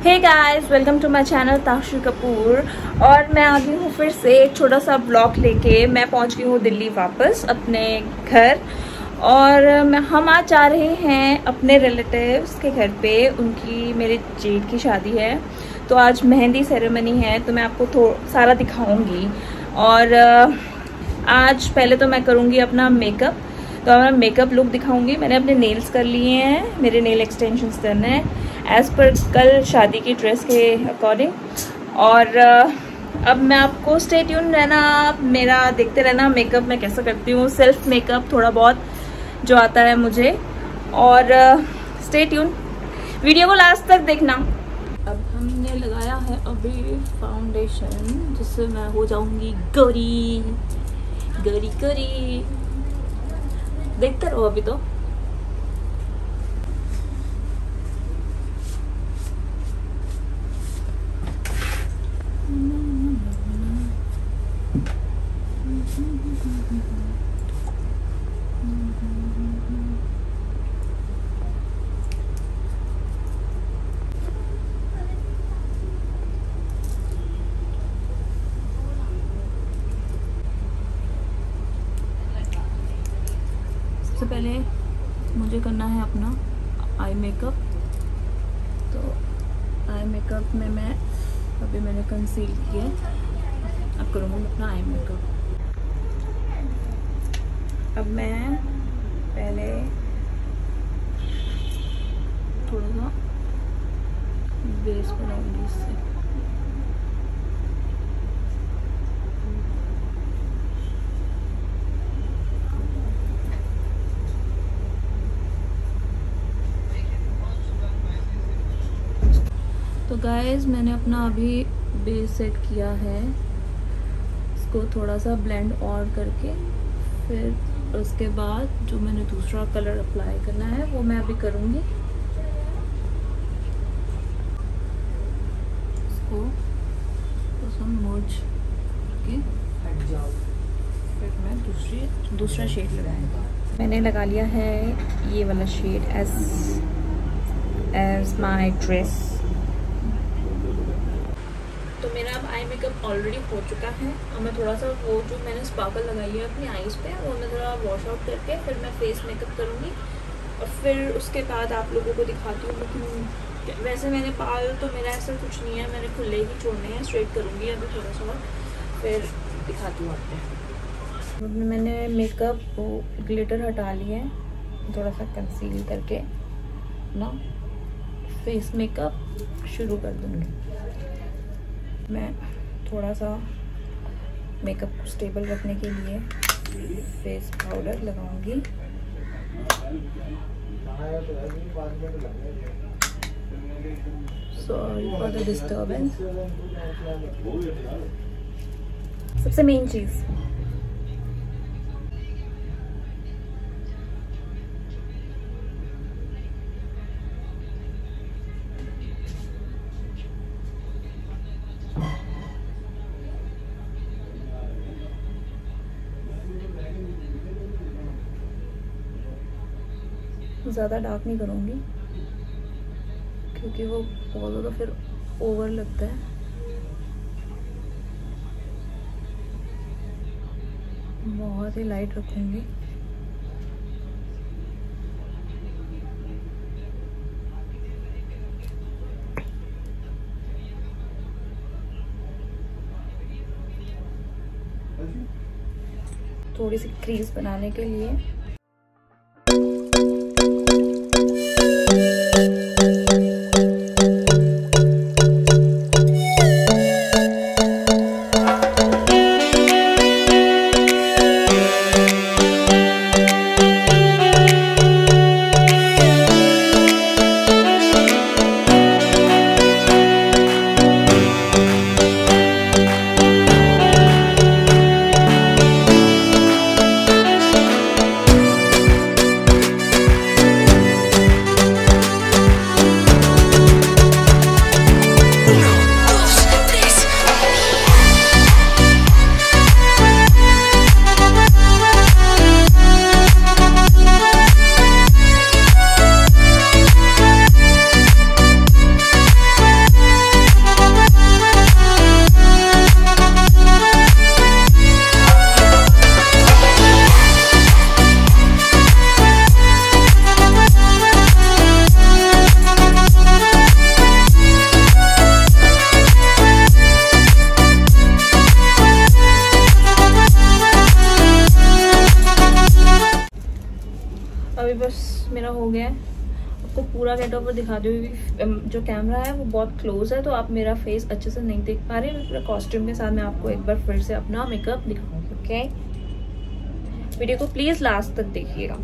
Hey guys, welcome to my channel Tashu Kapoor. और मैं आ गई हूँ फिर से एक छोटा सा ब्लॉग लेके। मैं पहुँच गई हूँ दिल्ली वापस अपने घर। और हम आज जा रहे हैं अपने रिलेटिव्स के घर पे। उनकी मेरे जेठ की शादी है, तो आज मेहंदी सेरेमनी है, तो मैं आपको सारा दिखाऊंगी। और आज पहले तो मैं करूँगी अपना मेकअप, तो मैं मेकअप लुक दिखाऊंगी। मैंने अपने नेल्स कर लिए हैं, मेरे नेल एक्सटेंशंस करने हैं एज़ पर कल शादी की ड्रेस के अकॉर्डिंग। और अब मैं आपको स्टे ट्यून रहना, मेरा देखते रहना मेकअप मैं कैसा करती हूँ, सेल्फ मेकअप थोड़ा बहुत जो आता है मुझे। और स्टे ट्यून, वीडियो को लास्ट तक देखना। अब हमने लगाया है अभी फाउंडेशन, जिससे मैं हो जाऊंगी गोरी गोरी गोरी। देखते रहो अभी तो। सबसे पहले मुझे करना है अपना आई मेकअप। तो आई मेकअप में अभी मैंने कंसील किया, अब करूँगी अपना आई मेकअप। अब मैं पहले थोड़ा सा बेस बनाऊंगी इससे। तो गाइस, मैंने अपना अभी बेस सेट किया है, इसको थोड़ा सा ब्लेंड और करके फिर उसके बाद जो मैंने दूसरा कलर अप्लाई करना है वो मैं अभी करूँगी। इसको तो मर्ज करके फिर मैं दूसरा शेड लगाऊंगा। मैंने लगा लिया है ये वाला शेड एज माय ड्रेस। तो मेरा अब आई मेकअप ऑलरेडी हो चुका है, और मैं थोड़ा सा वो जो मैंने स्पार्कल लगाई है अपनी आईज पे, वो मैं थोड़ा वॉश आउट करके फिर मैं फेस मेकअप करूँगी। और फिर उसके बाद आप लोगों को दिखाती हूँ कि वैसे मैंने बाल तो मेरा ऐसा कुछ नहीं है, मैंने खुले ही छोड़ने हैं, स्ट्रेट करूँगी अभी थोड़ा सा और फिर दिखाती हूँ आपको। मैंने मेकअप ग्लिटर हटा लिया है, थोड़ा सा कंसील करके ना फेस मेकअप शुरू कर दूँगी। मैं थोड़ा सा मेकअप को स्टेबल रखने के लिए फेस पाउडर लगाऊंगी। Sorry for the disturbance. सबसे मेन चीज़, ज़्यादा डार्क नहीं करूँगी क्योंकि वो बहुत ज़्यादा फिर ओवर लगता है। बहुत ही लाइट रखूँगी। थोड़ी सी क्रीज बनाने के लिए मेरा हो गया है। आपको पूरा गेट ओवर दिखा दूँ, जो कैमरा है वो बहुत क्लोज है तो आप मेरा फेस अच्छे से नहीं देख पा रहे। मैं पूरा कॉस्ट्यूम के साथ मैं आपको एक बार फिर से अपना मेकअप दिखाऊंगी। ओके, वीडियो को प्लीज लास्ट तक देखिएगा।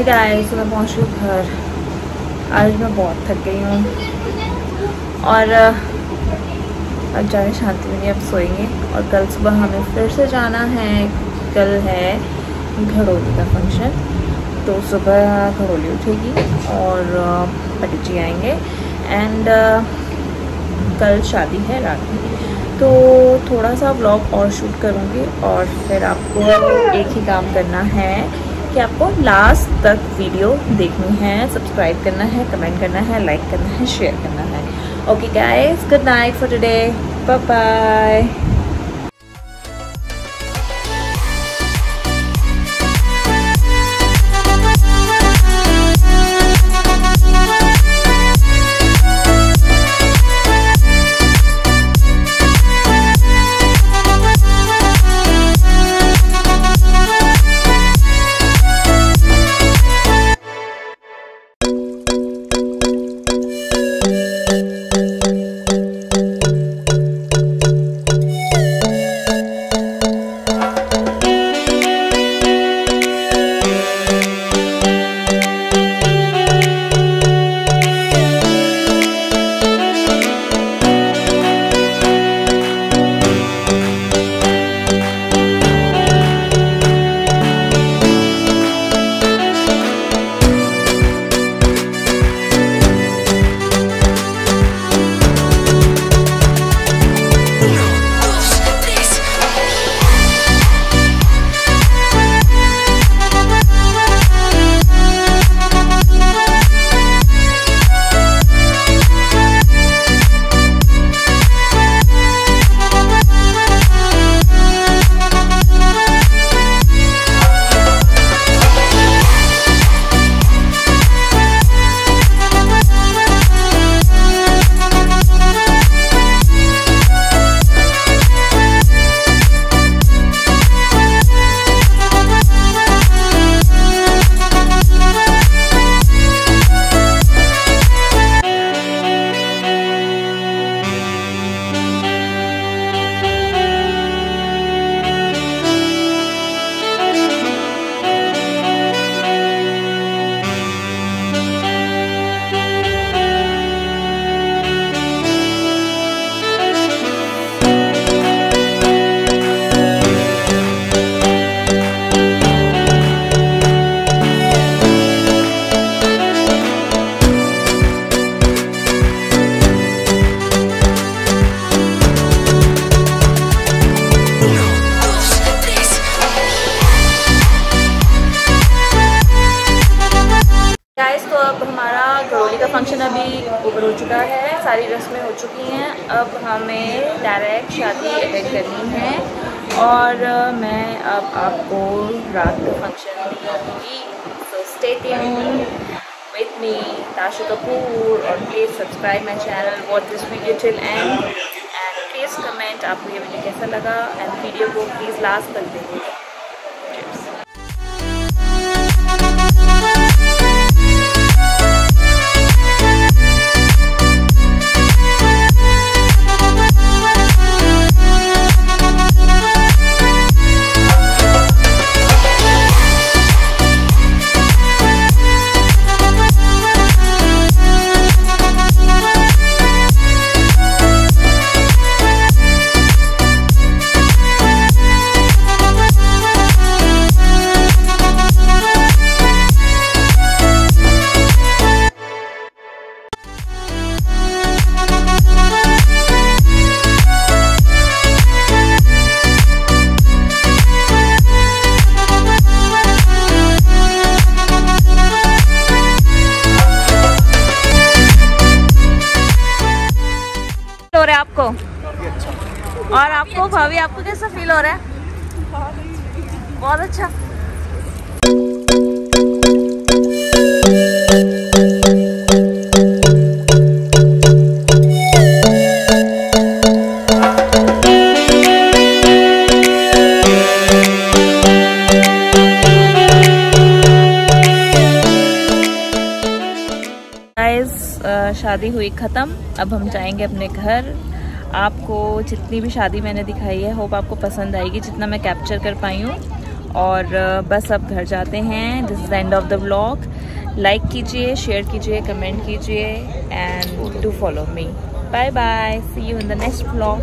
गाइस, मैं पहुँच गई घर। आज मैं बहुत थक गई हूँ और अब जाने शांति में नहीं, अब सोएंगे। और कल सुबह हमें फिर से जाना है। कल है घड़ोली का फंक्शन, तो सुबह घड़ोली उठेगी और पंडित जी आएंगे एंड कल शादी है रात में, तो थोड़ा सा व्लॉग और शूट करूँगी। और फिर आपको एक ही काम करना है कि आपको लास्ट तक वीडियो देखनी है, सब्सक्राइब करना है, कमेंट करना है, लाइक करना है, शेयर करना है। Okay guys, good night for today, bye bye. Function अभी ओवर हो चुका है, सारी रस्में हो चुकी हैं। अब हमें डायरेक्ट शादी अटेंड करनी है और मैं अब आपको रात का फंक्शन दिखाऊंगी। So stay tuned with me, Tashu Kapoor, और please subscribe my channel, watch this video till end and please comment आपको ये वीडियो कैसा लगा and वीडियो को please लास्ट तक देखिएगा। हो रहा है आपको और आपको भाभी, आपको कैसा फील हो रहा है? बहुत अच्छा। शादी हुई ख़त्म, अब हम जाएंगे अपने घर। आपको जितनी भी शादी मैंने दिखाई है होप आपको पसंद आएगी, जितना मैं कैप्चर कर पाई हूँ। और बस अब घर जाते हैं। This is the end of the vlog. Like कीजिए, शेयर कीजिए, कमेंट कीजिए and do follow me. Bye bye, see you in the next vlog.